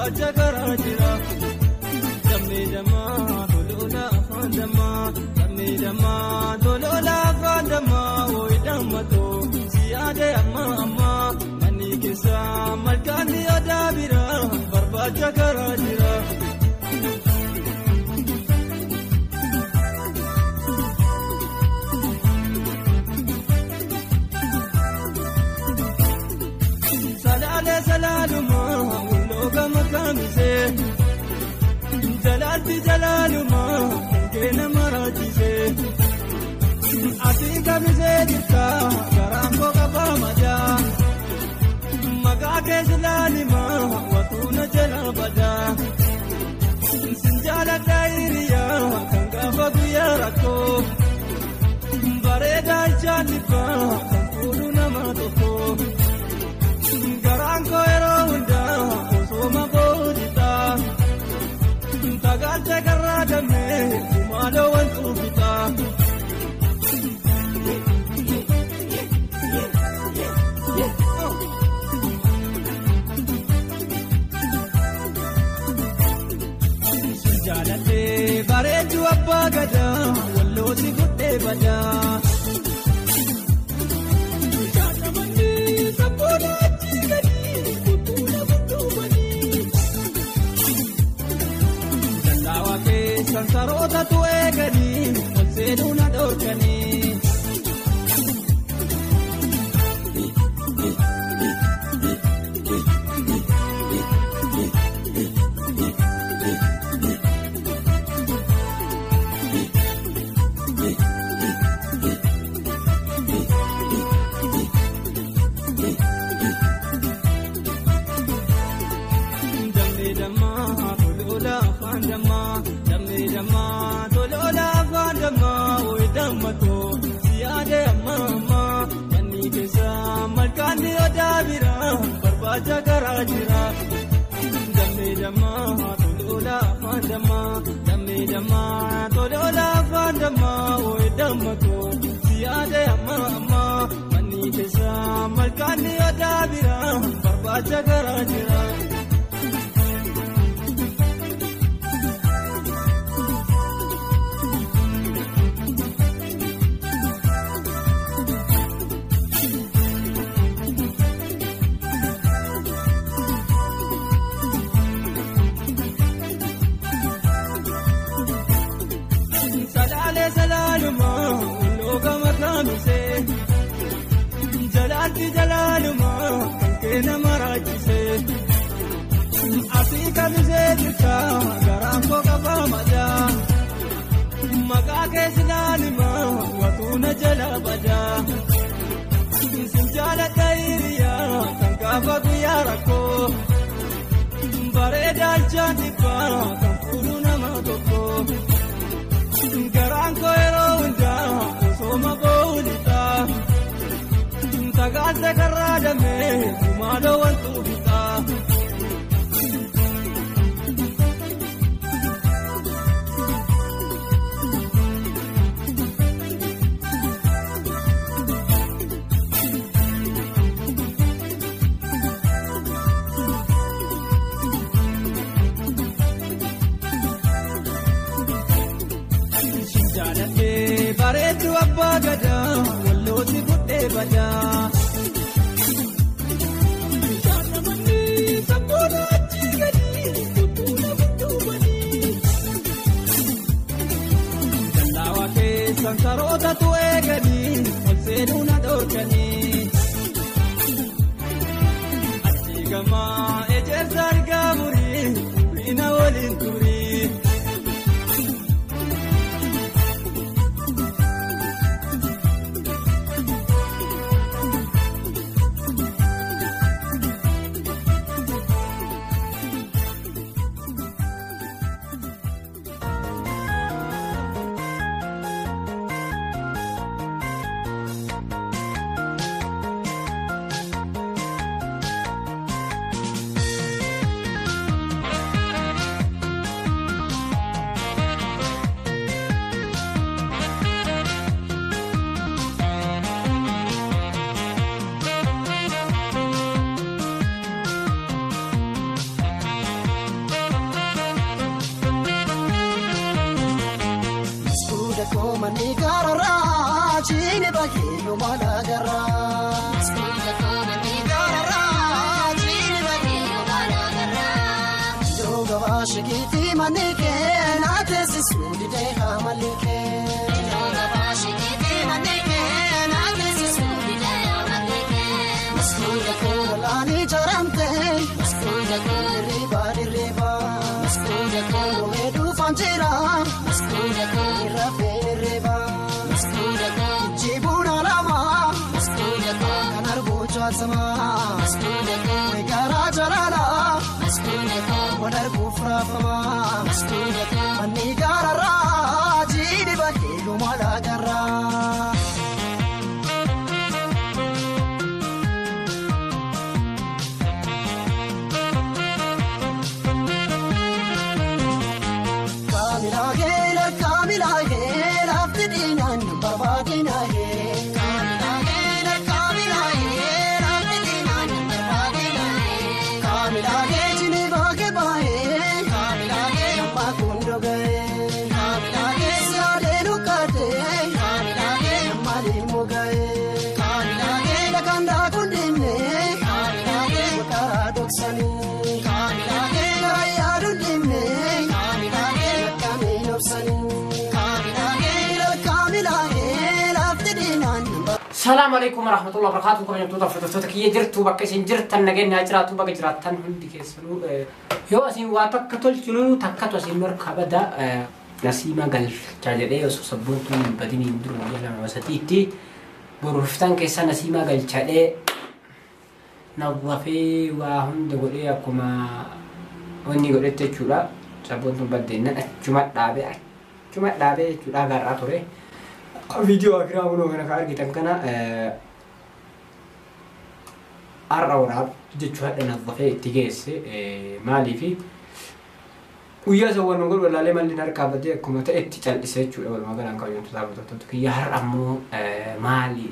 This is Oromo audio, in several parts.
barbaacha garaa jira. Damee damaa tolola afaan damaa. Damee damaa tolola afaan damaa. Ooyi dammatoo siyaadee amma manni keessa malkaan dhiyootaa bira barbaacha garaa jira. Salaaluma wallooga makamise jalaalti jalaaluma keena maraachise asii kamise jirta garaan koo qabaa madaa maqaa keessa laalima watuuna jala badaa sin jaaladha hiriyaa kan gaafa guyyaa rakkoo bareedaa ijaallifaa kan fuudhu nama tokko. Garaan koo yeroo hundaa osoo booditaa tagaalte garraa damee maaloo wantu bitaa. Jaalatee bareedu abbaa gadaa walloosi guddee badaa. Sansaroota tu'ee gadi walseenuu na dhoorkanii. Damee damaa tolola afaan damaa. Damee damaa tolola afaan damaa. Ooyi dammatoo siyaadee amma manni keessa malkaan dhiyootaa bira barbaacha garaa jira. Damee damaa tolola afaan damaa. Damee damaa tolola afaan damaa. Ooyi dammatoo siyaadee amma manni keessa malkaan dhiyootaa bira barbaacha garaa jira. Salaaluma wallooga makamise jalaalti jalaaluma keena maraachise asii kamise jirta garaan koo qabaa madaa maqaa keessa laalima watuuna jala badaa sin jaaladha hiriyaa kan gaafa guyyaa rakkoo bareedaa ijaallifaa kan fuudhu nama tokko. Garaan koo yeroo hundaa osoo booditaa tagaalte garraa damee maaloo wantu bitaa. Jaalatee bareedu abbaa gadaa walloosi guddee badaa. Jaalatee sabboona achii gadi tuttuuna gudduubanii. Dallaawaa keessan saroota tu'ee gadi walseenuu na dhoorkanii. Achii gamaa ejersa argaa murii furiina waliin turii. mani garara chini bagi yomala garra Maskuja ko mani garara chini bagi yomala garra Joga vashigiti mani ke naate sisudi de hamalike Joga vashigiti mani ke naate sisudi de hamalike Maskuja ko lani charamte Maskuja ko riba Maskuja ko medu fanjira Maskuja ko rafe reba Maskuja ko jibuna lama Maskuja ko kanar bocha sama Maskuja ko gara jalala Maskuja ko wadar kufra fama Maskuja ko mani garara jidi bagi lumala garra السلام عليكم ورحمة الله وبركاته. كم يوم تطفى يجرتوا بكسين جرت النجين يجرتوا بكجرتان هندي كيسلو يو أسين واتك كتول جنو تكتو أسين مركبة دا نسيمة قال جاجري وسبون تون بديني يدرو يلا وساتيتي بروفتان كيسا نسيمة قال جاجري نظفي وهند قولي أكما وني قولي تجورا سبون تون بدينا جمعة دابي جورا غراتوري فيديو أكرام ولو أنا كارج تمكنا أراوراب جتشوه نظفه تجهز مالي في ويا زوال نقول ولا لما اللي نركب بدي كم تأتي تلسيتشو أول ما قال أنك يوم تطابق كي يهرمو مالي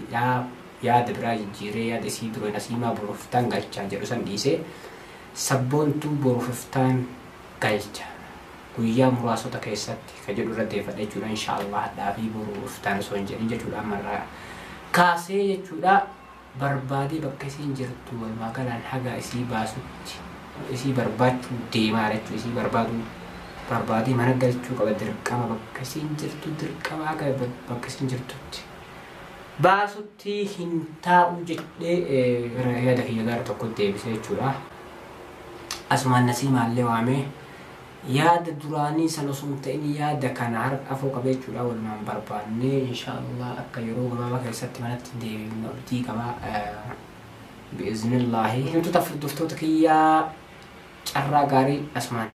يا دبراج جيري يا دسيدرو نسيما بروفتان قلتشا جلوسان ديسه سبونتو بروفتان قلتشا ويا مراسو تكيسات كجدو ردي فدجولا إن شاء الله دافي بروفتان سونجرين جدولا مرة كاسي جدولا بربادي بكسين جرتو والما قال حاجة إسي باسوت إسي بربادو ديمارتو إسي بربادي ما نقلتو قبل دركما بكسين جرتو دركما حاجة بكسين جرتو باسوتي هنتاو جدي هذا هي دار تقول ديبسي جدولا أسمع النسيمة اللي وامي ياد دراني سنصمتني ياد كان عارف أفوق بيت ولا أول ما برباني إن شاء الله أكيرو ما بقى يسات منات دي نبتي كما بإذن الله. أنتو تفرد دفتوتك يا الرجاري أسمان.